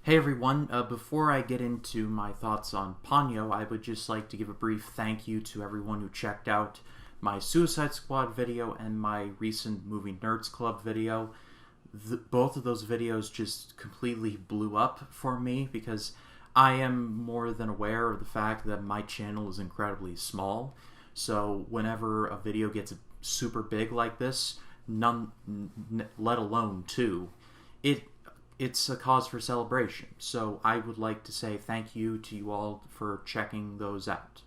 Hey everyone, before I get into my thoughts on Ponyo, I would just like to give a brief thank you to everyone who checked out my Suicide Squad video and my recent Movie Nerds Club video. Both of those videos just completely blew up for me because I am more than aware of the fact that my channel is incredibly small. So whenever a video gets super big like this, let alone two, it's a cause for celebration. So I would like to say thank you to you all for checking those out.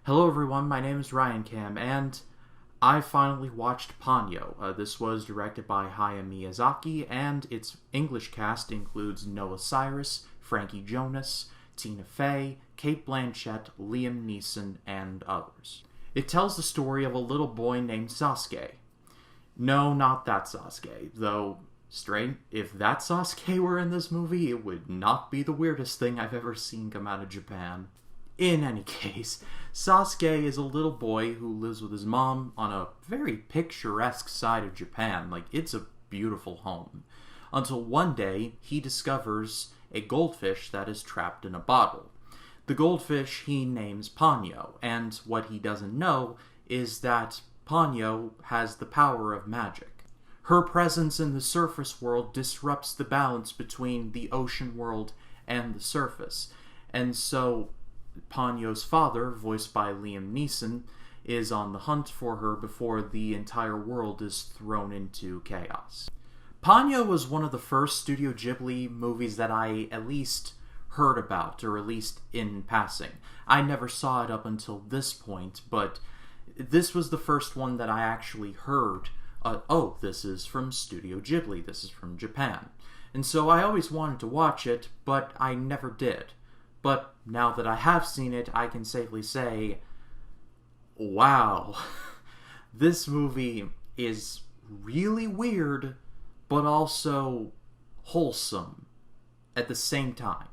Hello everyone, my name is Ryan Cam, and I finally watched Ponyo. This was directed by Hayao Miyazaki, and its English cast includes Noah Cyrus, Frankie Jonas, Tina Fey, Cate Blanchett, Liam Neeson, and others. It tells the story of a little boy named Sasuke. No, not that Sasuke, though straight, if that Sasuke were in this movie, it would not be the weirdest thing I've ever seen come out of Japan. In any case, Sasuke is a little boy who lives with his mom on a very picturesque side of Japan. Like, it's a beautiful home. Until one day, he discovers a goldfish that is trapped in a bottle. The goldfish he names Ponyo, and what he doesn't know is that Ponyo has the power of magic. Her presence in the surface world disrupts the balance between the ocean world and the surface, and so Ponyo's father, voiced by Liam Neeson, is on the hunt for her before the entire world is thrown into chaos. Ponyo was one of the first Studio Ghibli movies that I at least heard about, or at least in passing. I never saw it up until this point, but this was the first one that I actually heard, oh, this is from Studio Ghibli, this is from Japan. And so I always wanted to watch it, but I never did. But now that I have seen it, I can safely say, wow, this movie is really weird, but also wholesome at the same time.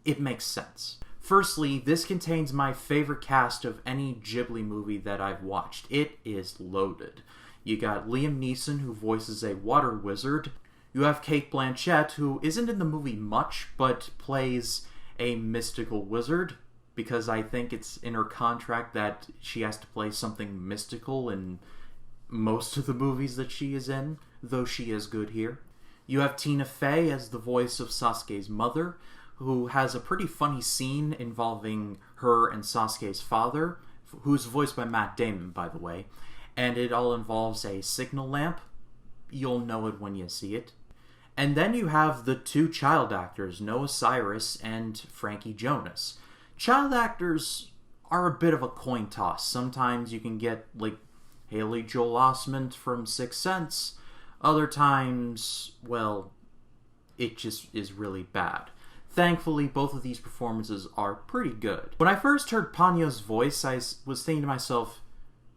It makes sense. Firstly, this contains my favorite cast of any Ghibli movie that I've watched. It is loaded. You got Liam Neeson, who voices a water wizard. You have Cate Blanchett, who isn't in the movie much, but plays a mystical wizard, because I think it's in her contract that she has to play something mystical in most of the movies that she is in, though she is good here. You have Tina Fey as the voice of Sasuke's mother, who has a pretty funny scene involving her and Sasuke's father, who's voiced by Matt Damon, by the way, and it all involves a signal lamp. You'll know it when you see it. And then you have the two child actors, Noah Cyrus and Frankie Jonas. Child actors are a bit of a coin toss. Sometimes you can get, like, Haley Joel Osment from Sixth Sense. Other times, well, it just is really bad. Thankfully, both of these performances are pretty good. When I first heard Ponyo's voice, I was thinking to myself,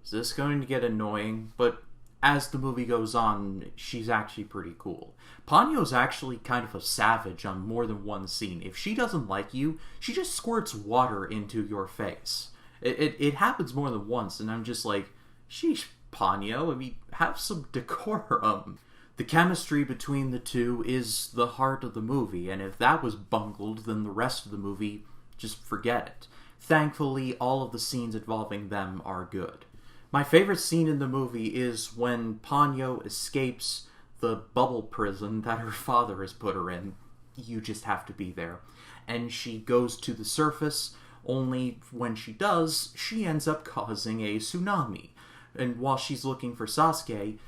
is this going to get annoying? But as the movie goes on, she's actually pretty cool. Ponyo's actually kind of a savage on more than one scene. If she doesn't like you, she just squirts water into your face. It happens more than once, and I'm just like, sheesh, Ponyo, I mean, have some decorum. The chemistry between the two is the heart of the movie, and if that was bungled, then the rest of the movie, just forget it. Thankfully, all of the scenes involving them are good. My favorite scene in the movie is when Ponyo escapes the bubble prison that her father has put her in. You just have to be there. And she goes to the surface, only when she does, she ends up causing a tsunami. And while she's looking for Sasuke,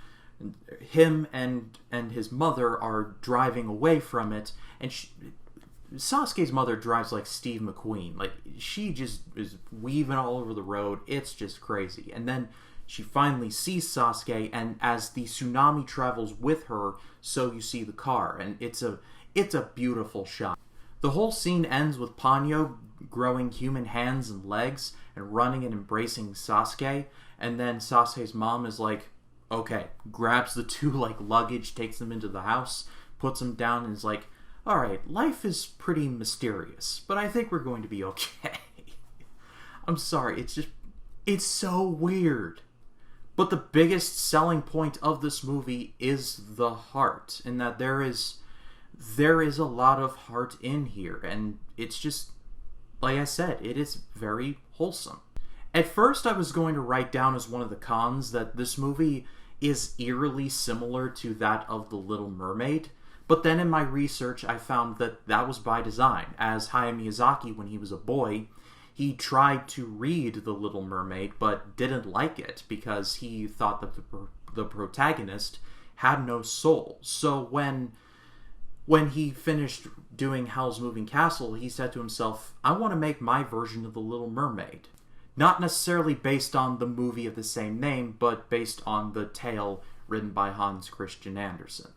him and his mother are driving away from it, and Sasuke's mother drives like Steve McQueen. Like, she just is weaving all over the road. It's just crazy. And then she finally sees Sasuke, and as the tsunami travels with her, so you see the car, and it's a beautiful shot. The whole scene ends with Ponyo growing human hands and legs and running and embracing Sasuke, and then Sasuke's mom is like, okay, grabs the two like luggage, takes them into the house, puts them down, and is like, alright, life is pretty mysterious, but I think we're going to be okay. I'm sorry, it's so weird. But the biggest selling point of this movie is the heart, in that there is a lot of heart in here, and it's just, like I said, it is very wholesome. At first, I was going to write down as one of the cons that this movie is eerily similar to that of The Little Mermaid, but then in my research, I found that that was by design. As Hayao Miyazaki, when he was a boy, he tried to read The Little Mermaid, but didn't like it because he thought that the protagonist had no soul. So when he finished doing Howl's Moving Castle, he said to himself, I want to make my version of The Little Mermaid. Not necessarily based on the movie of the same name, but based on the tale written by Hans Christian Andersen.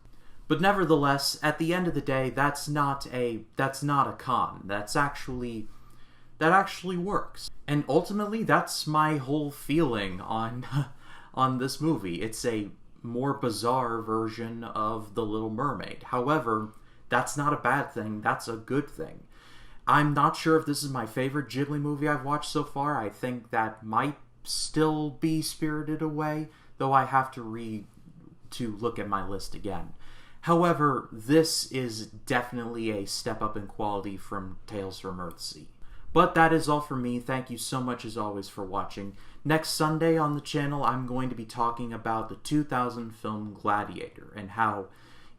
But nevertheless, at the end of the day, that's not a con. That actually works. And ultimately, that's my whole feeling on this movie. It's a more bizarre version of The Little Mermaid. However, that's not a bad thing. That's a good thing. I'm not sure if this is my favorite Ghibli movie I've watched so far. I think that might still be Spirited Away, though I have to look at my list again. However, this is definitely a step up in quality from Tales from Earthsea. But that is all for me. Thank you so much as always for watching. Next Sunday on the channel, I'm going to be talking about the 2000 film Gladiator, and how,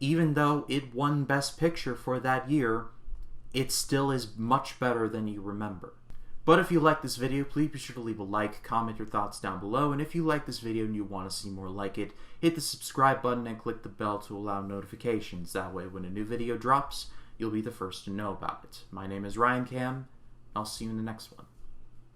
even though it won Best Picture for that year, it still is much better than you remember. But if you like this video, please be sure to leave a like, comment your thoughts down below, and if you like this video and you want to see more like it, hit the subscribe button and click the bell to allow notifications. That way, when a new video drops, you'll be the first to know about it. My name is Ryan Cam. I'll see you in the next one.